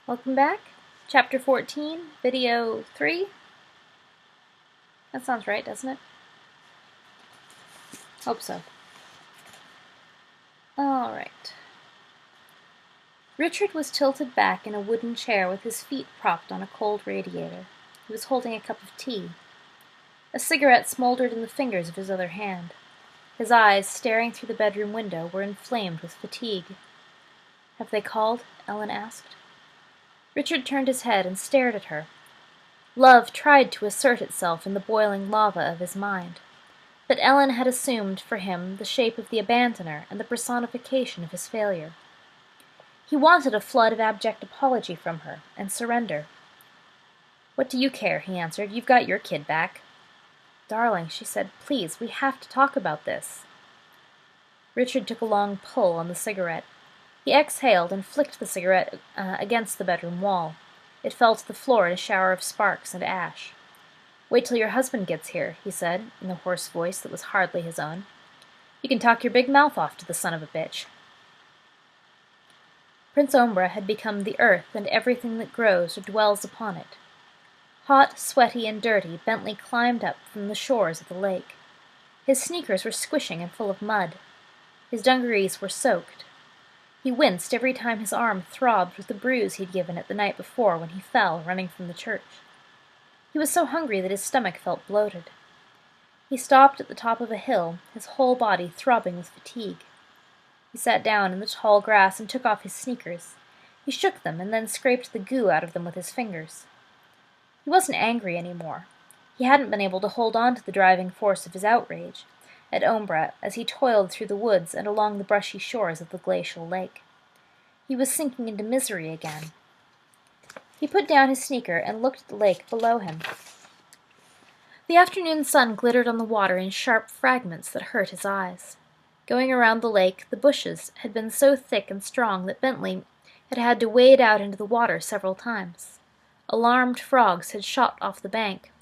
Welcome back. Chapter 14, Video 3. That sounds right, doesn't it? Hope so. Alright. Richard was tilted back in a wooden chair with his feet propped on a cold radiator. He was holding a cup of tea. A cigarette smoldered in the fingers of his other hand. His eyes, staring through the bedroom window, were inflamed with fatigue. "Have they called?" Ellen asked. Richard turned his head and stared at her. Love tried to assert itself in the boiling lava of his mind, but Ellen had assumed for him the shape of the abandoner and the personification of his failure. He wanted a flood of abject apology from her, and surrender. "What do you care?" he answered. "You've got your kid back." "Darling," she said, "please, we have to talk about this." Richard took a long pull on the cigarette. He exhaled and flicked the cigarette against the bedroom wall. It fell to the floor in a shower of sparks and ash. "Wait till your husband gets here," he said, in a hoarse voice that was hardly his own. "You can talk your big mouth off to the son of a bitch." Prince Ombra had become the earth and everything that grows or dwells upon it. Hot, sweaty, and dirty, Bentley climbed up from the shores of the lake. His sneakers were squishing and full of mud. His dungarees were soaked. He winced every time his arm throbbed with the bruise he'd given it the night before when he fell running from the church. He was so hungry that his stomach felt bloated. He stopped at the top of a hill, his whole body throbbing with fatigue. He sat down in the tall grass and took off his sneakers. He shook them and then scraped the goo out of them with his fingers. He wasn't angry anymore. He hadn't been able to hold on to the driving force of his outrage at Ombra as he toiled through the woods and along the brushy shores of the glacial lake. He was sinking into misery again. He put down his sneaker and looked at the lake below him. The afternoon sun glittered on the water in sharp fragments that hurt his eyes. Going around the lake, the bushes had been so thick and strong that Bentley had had to wade out into the water several times. Alarmed frogs had shot off the bank.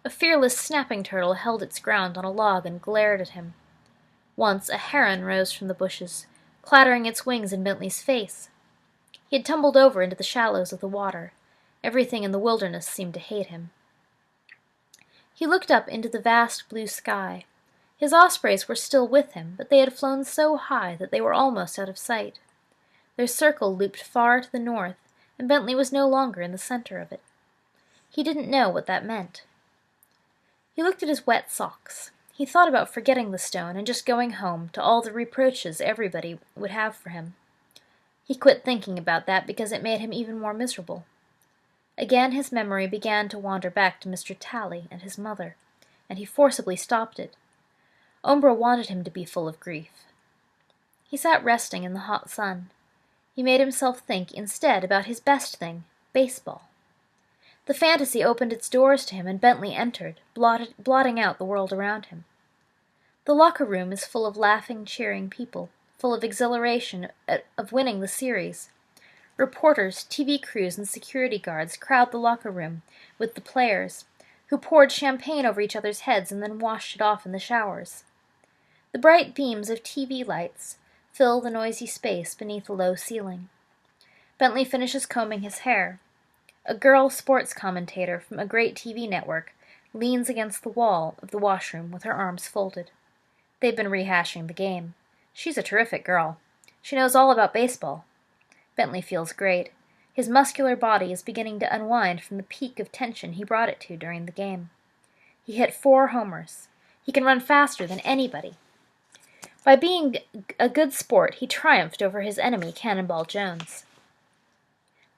A fearless snapping turtle held its ground on a log and glared at him. Once a heron rose from the bushes, clattering its wings in Bentley's face. He had tumbled over into the shallows of the water. Everything in the wilderness seemed to hate him. He looked up into the vast blue sky. His ospreys were still with him, but they had flown so high that they were almost out of sight. Their circle looped far to the north, and Bentley was no longer in the center of it. He didn't know what that meant. He looked at his wet socks. He thought about forgetting the stone and just going home to all the reproaches everybody would have for him. He quit thinking about that because it made him even more miserable. Again his memory began to wander back to Mr. Tally and his mother, and he forcibly stopped it. Ombra wanted him to be full of grief. He sat resting in the hot sun. He made himself think instead about his best thing, baseball. The fantasy opened its doors to him, and Bentley entered, blotting out the world around him. The locker room is full of laughing, cheering people, full of exhilaration of winning the series. Reporters, TV crews, and security guards crowd the locker room with the players, who poured champagne over each other's heads and then washed it off in the showers. The bright beams of TV lights fill the noisy space beneath a low ceiling. Bentley finishes combing his hair. A girl sports commentator from a great TV network leans against the wall of the washroom with her arms folded. They've been rehashing the game. She's a terrific girl. She knows all about baseball. Bentley feels great. His muscular body is beginning to unwind from the peak of tension he brought it to during the game. He hit 4 homers. He can run faster than anybody. By being a good sport, he triumphed over his enemy, Cannonball Jones.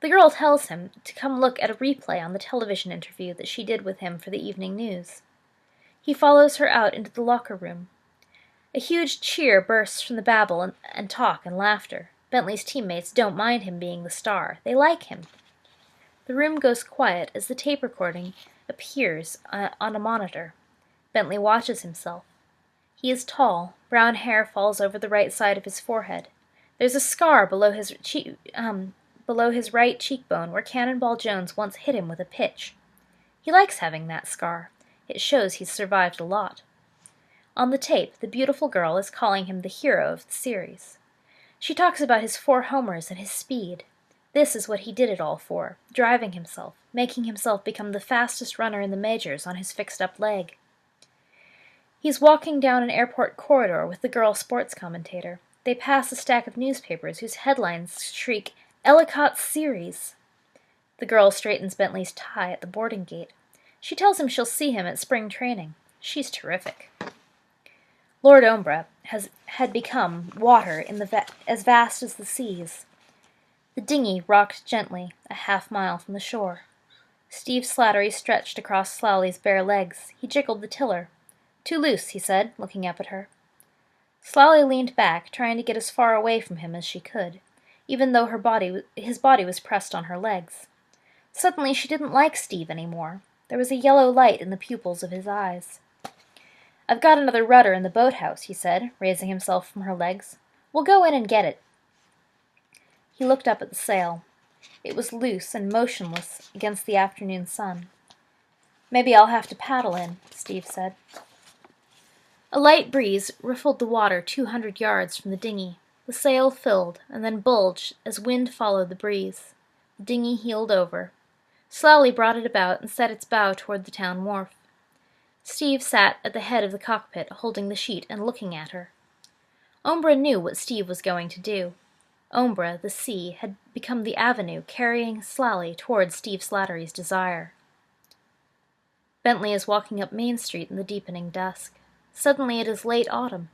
The girl tells him to come look at a replay on the television interview that she did with him for the evening news. He follows her out into the locker room. A huge cheer bursts from the babble and talk and laughter. Bentley's teammates don't mind him being the star. They like him. The room goes quiet as the tape recording appears on a monitor. Bentley watches himself. He is tall. Brown hair falls over the right side of his forehead. There's a scar below his right cheekbone where Cannonball Jones once hit him with a pitch. He likes having that scar. It shows he's survived a lot. On the tape, the beautiful girl is calling him the hero of the series. She talks about his 4 homers and his speed. This is what he did it all for, driving himself, making himself become the fastest runner in the majors on his fixed-up leg. He's walking down an airport corridor with the girl sports commentator. They pass a stack of newspapers whose headlines shriek, "Ellicott's Series." The girl straightens Bentley's tie at the boarding gate. She tells him she'll see him at spring training. She's terrific. Lord Ombra had become water in as vast as the seas. The dinghy rocked gently, a half-mile from the shore. Steve Slattery stretched across Slowly's bare legs. He jiggled the tiller. "Too loose," he said, looking up at her. Slowly leaned back, trying to get as far away from him as she could, even though his body was pressed on her legs. Suddenly she didn't like Steve any more. There was a yellow light in the pupils of his eyes. "I've got another rudder in the boathouse," he said, raising himself from her legs. "We'll go in and get it." He looked up at the sail. It was loose and motionless against the afternoon sun. "Maybe I'll have to paddle in," Steve said. A light breeze riffled the water 200 yards from the dinghy. The sail filled and then bulged as wind followed the breeze. The dinghy heeled over. Slowly brought it about and set its bow toward the town wharf. Steve sat at the head of the cockpit, holding the sheet and looking at her. Ombra knew what Steve was going to do. Ombra, the sea, had become the avenue carrying Slowly toward Steve Slattery's desire. Bentley is walking up Main Street in the deepening dusk. Suddenly it is late autumn.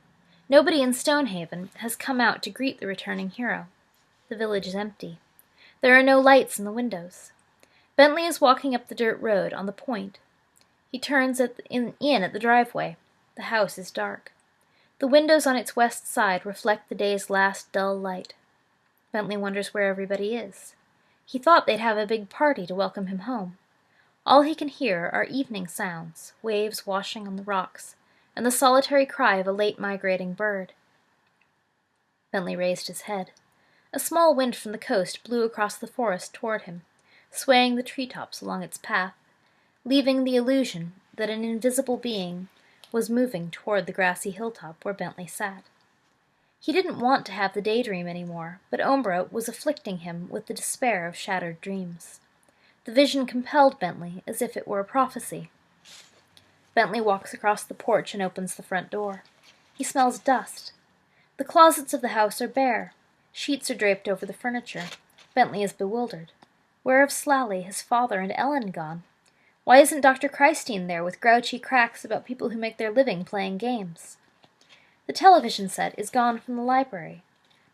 Nobody in Stonehaven has come out to greet the returning hero. The village is empty. There are no lights in the windows. Bentley is walking up the dirt road on the point. He turns in at the driveway. The house is dark. The windows on its west side reflect the day's last dull light. Bentley wonders where everybody is. He thought they'd have a big party to welcome him home. All he can hear are evening sounds, waves washing on the rocks, and the solitary cry of a late migrating bird. Bentley raised his head. A small wind from the coast blew across the forest toward him, swaying the treetops along its path, leaving the illusion that an invisible being was moving toward the grassy hilltop where Bentley sat. He didn't want to have the daydream anymore, but Ombra was afflicting him with the despair of shattered dreams. The vision compelled Bentley as if it were a prophecy. Bentley walks across the porch and opens the front door. He smells dust. The closets of the house are bare. Sheets are draped over the furniture. Bentley is bewildered. Where have Slowly, his father, and Ellen gone? Why isn't Dr. Christine there with grouchy cracks about people who make their living playing games? The television set is gone from the library.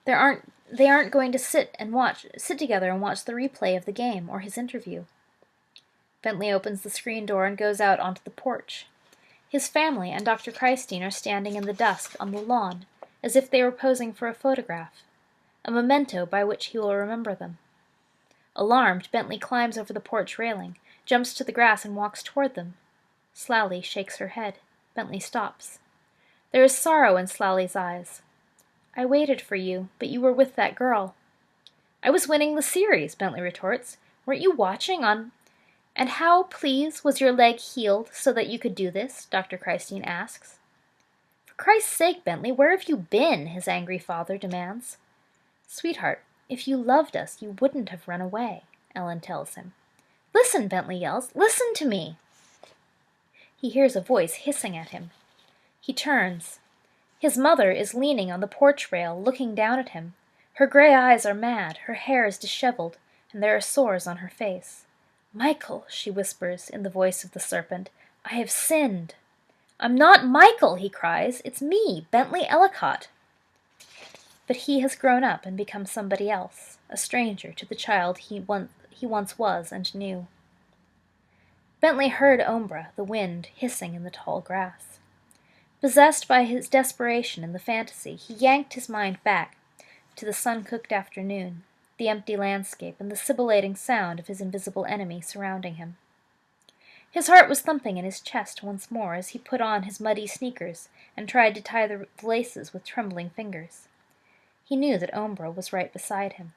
They aren't going to sit together and watch the replay of the game or his interview. Bentley opens the screen door and goes out onto the porch. His family and Dr. Christine are standing in the dusk on the lawn, as if they were posing for a photograph, a memento by which he will remember them. Alarmed, Bentley climbs over the porch railing, jumps to the grass and walks toward them. Slowly shakes her head. Bentley stops. There is sorrow in Slowly's eyes. "I waited for you, but you were with that girl." "I was winning the series," Bentley retorts. "Weren't you watching on—" "And how, please, was your leg healed so that you could do this?" Dr. Christine asks. "For Christ's sake, Bentley, where have you been?" his angry father demands. "Sweetheart, if you loved us, you wouldn't have run away," Ellen tells him. "Listen," Bentley yells. "Listen to me!" He hears a voice hissing at him. He turns. His mother is leaning on the porch rail, looking down at him. Her gray eyes are mad, her hair is disheveled, and there are sores on her face. "Michael," she whispers in the voice of the serpent, "I have sinned." "I'm not Michael," he cries. "It's me, Bentley Ellicott." But he has grown up and become somebody else, a stranger to the child he once was and knew. Bentley heard Ombra, the wind, hissing in the tall grass. Possessed by his desperation in the fantasy, he yanked his mind back to the sun-cooked afternoon, the empty landscape, and the sibilating sound of his invisible enemy surrounding him. His heart was thumping in his chest once more as he put on his muddy sneakers and tried to tie the laces with trembling fingers. He knew that Ombra was right beside him.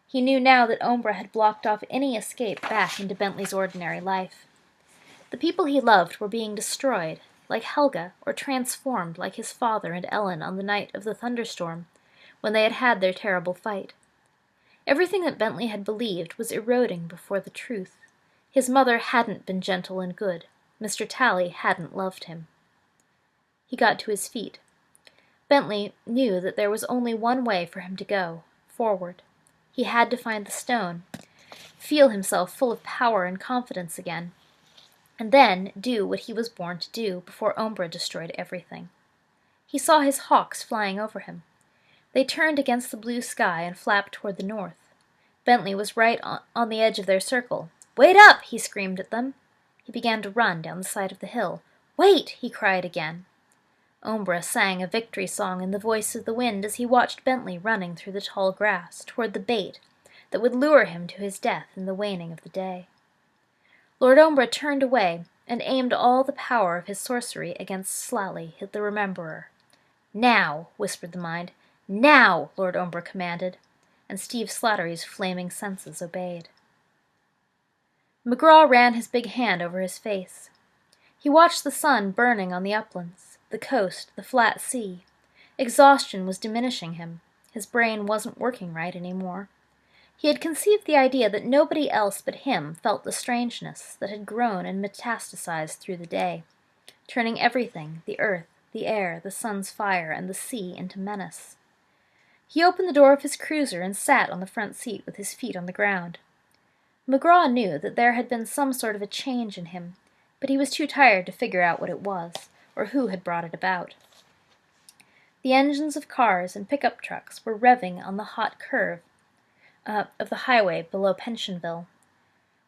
He knew now that Ombra had blocked off any escape back into Bentley's ordinary life. The people he loved were being destroyed, like Helga, or transformed like his father and Ellen on the night of the thunderstorm, when they had had their terrible fight. Everything that Bentley had believed was eroding before the truth. His mother hadn't been gentle and good. Mr. Tally hadn't loved him. He got to his feet. Bentley knew that there was only one way for him to go, forward. He had to find the stone, feel himself full of power and confidence again, and then do what he was born to do before Ombra destroyed everything. He saw his hawks flying over him. They turned against the blue sky and flapped toward the north. Bentley was right on the edge of their circle. "Wait up!" he screamed at them. He began to run down the side of the hill. "Wait!" he cried again. Ombra sang a victory song in the voice of the wind as he watched Bentley running through the tall grass toward the bait that would lure him to his death in the waning of the day. Lord Ombra turned away and aimed all the power of his sorcery against Slately, the Rememberer. "Now!" whispered the mind. "Now!" Lord Ombra commanded, and Steve Slattery's flaming senses obeyed. McGraw ran his big hand over his face. He watched the sun burning on the uplands, the coast, the flat sea. Exhaustion was diminishing him. His brain wasn't working right anymore. He had conceived the idea that nobody else but him felt the strangeness that had grown and metastasized through the day, turning everything, the earth, the air, the sun's fire, and the sea, into menace. He opened the door of his cruiser and sat on the front seat with his feet on the ground. McGraw knew that there had been some sort of a change in him, but he was too tired to figure out what it was, or who had brought it about. The engines of cars and pickup trucks were revving on the hot curve of the highway below Pensionville.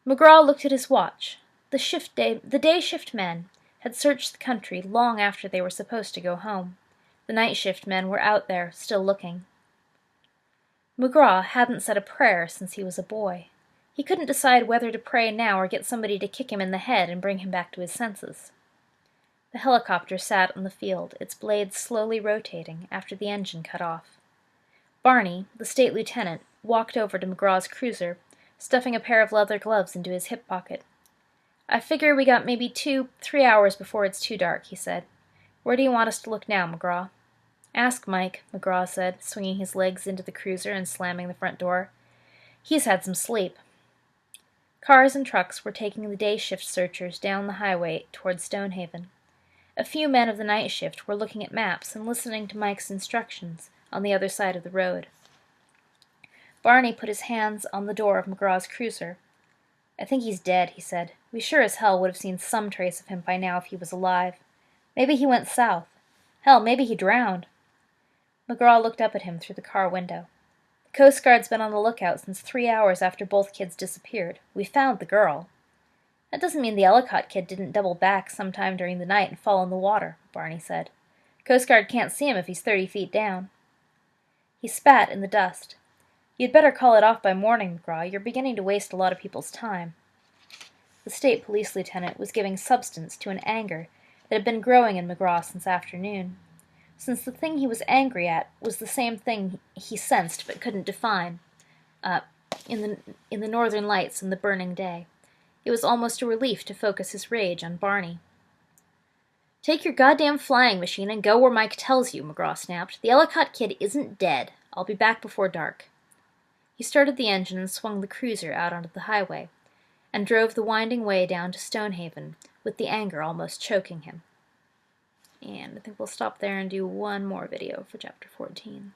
McGraw looked at his watch. The day shift men had searched the country long after they were supposed to go home. The night shift men were out there, still looking. McGraw hadn't said a prayer since he was a boy. He couldn't decide whether to pray now or get somebody to kick him in the head and bring him back to his senses. The helicopter sat on the field, its blades slowly rotating after the engine cut off. Barney, the state lieutenant, walked over to McGraw's cruiser, stuffing a pair of leather gloves into his hip pocket. "I figure we got maybe 2-3 hours before it's too dark," he said. "Where do you want us to look now, McGraw?" "Ask Mike," McGraw said, swinging his legs into the cruiser and slamming the front door. "He's had some sleep." Cars and trucks were taking the day shift searchers down the highway toward Stonehaven. A few men of the night shift were looking at maps and listening to Mike's instructions on the other side of the road. Barney put his hands on the door of McGraw's cruiser. "I think he's dead," he said. "We sure as hell would have seen some trace of him by now if he was alive. Maybe he went south. Hell, maybe he drowned." McGraw looked up at him through the car window. "The Coast Guard's been on the lookout since 3 hours after both kids disappeared. We found the girl." "That doesn't mean the Ellicott kid didn't double back sometime during the night and fall in the water," Barney said. "Coast Guard can't see him if he's 30 feet down." He spat in the dust. "You'd better call it off by morning, McGraw. You're beginning to waste a lot of people's time." The state police lieutenant was giving substance to an anger that had been growing in McGraw since afternoon, since the thing he was angry at was the same thing he sensed but couldn't define, in the northern lights and the burning day. It was almost a relief to focus his rage on Barney. "Take your goddamn flying machine and go where Mike tells you," McGraw snapped. "The Ellicott kid isn't dead. I'll be back before dark." He started the engine and swung the cruiser out onto the highway, and drove the winding way down to Stonehaven, with the anger almost choking him. And I think we'll stop there and do one more video for Chapter 14.